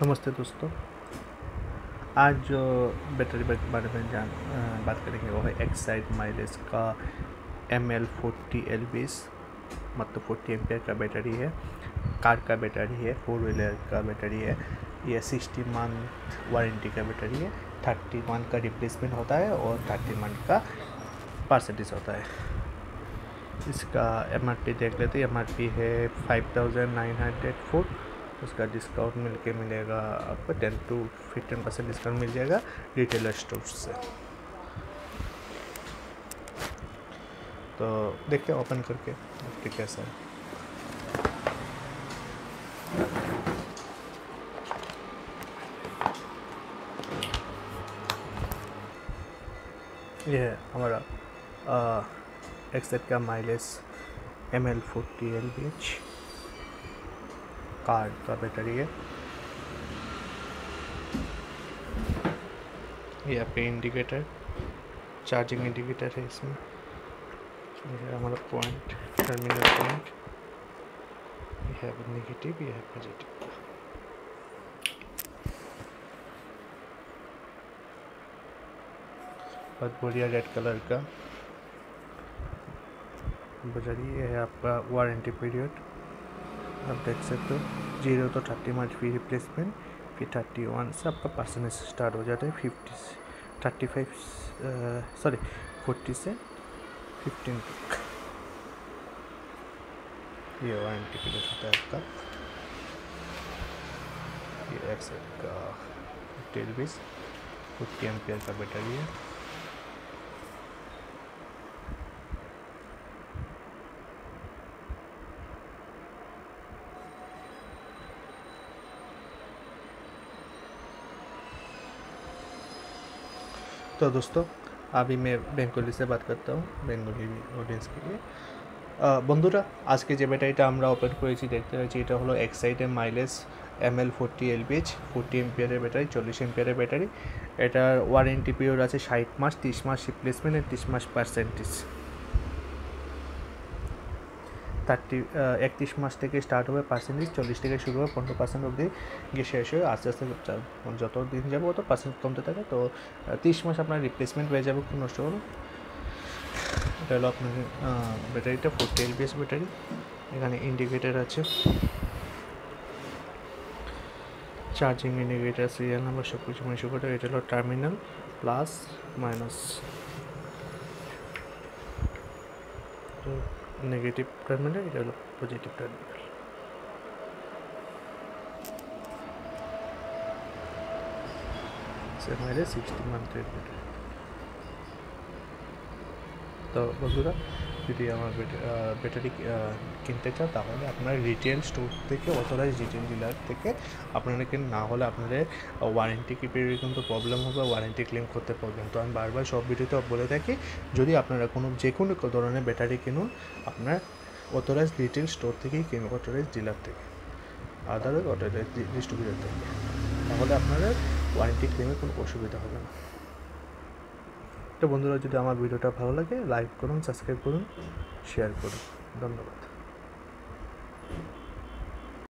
नमस्ते दोस्तों। आज जो बैटरी बैक के बारे में बात करेंगे वो है एक्साइड माइलेज का ML40L20, मतलब 40 एम्पियर का बैटरी है। कार का बैटरी है, 4 व्हीलर का बैटरी है। ये 60 मंथ वारंटी का बैटरी है। 30 मंथ का रिप्लेसमेंट होता है और 30 मंथ का परसेंटेज होता है। इसका MRP देख लेते हैं। MRP है 5904। उसका डिस्काउंट मिलके मिलेगा आपको 10 to 15% डिस्काउंट मिल जाएगा रिटेलर स्टोर से। तो देखते हैं ओपन करके आपके कैसा है। ये है हमारा एक्सेट का माइलेज ML40L20 कार का बैटरी है। ये आपके इंडिकेटर, चार्जिंग इंडिकेटर है इसमें। ये है हमारा पॉइंट, टर्मिनल पॉइंट। ये है नेगेटिव, ये है पॉजिटिव। बहुत बढ़िया रेड कलर का बैटरी। ये है आपका वारंटी पीरियड, आप देख सकते हो। 0 तो 30 मंथ फ्री रिप्लेसमेंट, फिर 31 से आपका परसेंटेज स्टार्ट हो जाता है। 40 से 15 तक ये वारंटी पीरियड होता है आपका। ये एक्सेट का 40 एम्पियर का बैटरी है। तो दोस्तों, अभी मैं बेंगली से बात करता हूँ, बेंगली ऑडियंस के लिए। বন্ধুরা, আজকে যে ব্যাটারিটা আমরা ওপেন করেছি দেখতে পাচ্ছি, এটা হলো এক্সাইটের মাইলেজ ML40L20 40 এম্পিয়ারের ব্যাটারি, 40 এম্পিয়ারের ব্যাটারি। এটার ওয়ারেন্টি পিরিয়ড আছে 60 মাস, 30 মাস রিপ্লেসমেন্ট আর 30 মাস পার্সেন্টেজ। 31 মাস থেকে স্টার্ট হবে পার্সেন্টেজ, 40 থেকে শুরু হবে, 15% অবধি গিয়ে শেষ হয়ে আস্তে আস্তে যত দিন যাবে তত পার্সেন্ট কমতে থাকে। তো 30 মাস আপনার রিপ্লেসমেন্ট হয়ে যাবে খুব নষ্ট হলো। এটা হলো আপনার ব্যাটারিটা 40 LPS ব্যাটারি। এখানে ইন্ডিকেটার আছে, চার্জিং ইন্ডিকেটার, সিরিয়াল নাম্বার সব কিছু মেনশন করে। এটা হলো terminal plus minus, negative terminal, এটা হলো পজিটিভ টার্মিনাল। সে মাইলেজ 60 মান্থের ব্যাটারি। তো বন্ধুরা, যদি আমার ব্যাটারি কিনতে চান তাহলে আপনার রিটেল স্টোর থেকে, অথরাইজ রিটেল ডিলার থেকে আপনারা কিনুন। না হলে আপনাদের ওয়ারেন্টি পিরিয়ডে কিন্তু প্রবলেম হবে, ওয়ারেন্টি ক্লেম করতে পারবেন। তো আমি বারবার সব ভিডিওতে বলে থাকি, যদি আপনারা যে কোনো ধরনের ব্যাটারি কিনুন আপনার অথরাইজ রিটেল স্টোর থেকেই কিনুন, অথরাইজ ডিলার থেকে, আদারওয়াইজ অথরাইজ ডিস্ট্রিবিউটর থেকে। তাহলে আপনাদের ওয়ারেন্টি ক্লেমে কোনো অসুবিধা হবে না। তো বন্ধুরা, যদি আমার ভিডিওটা ভালো লাগে লাইক করুন, সাবস্ক্রাইব করুন, শেয়ার করুন। ধন্যবাদ।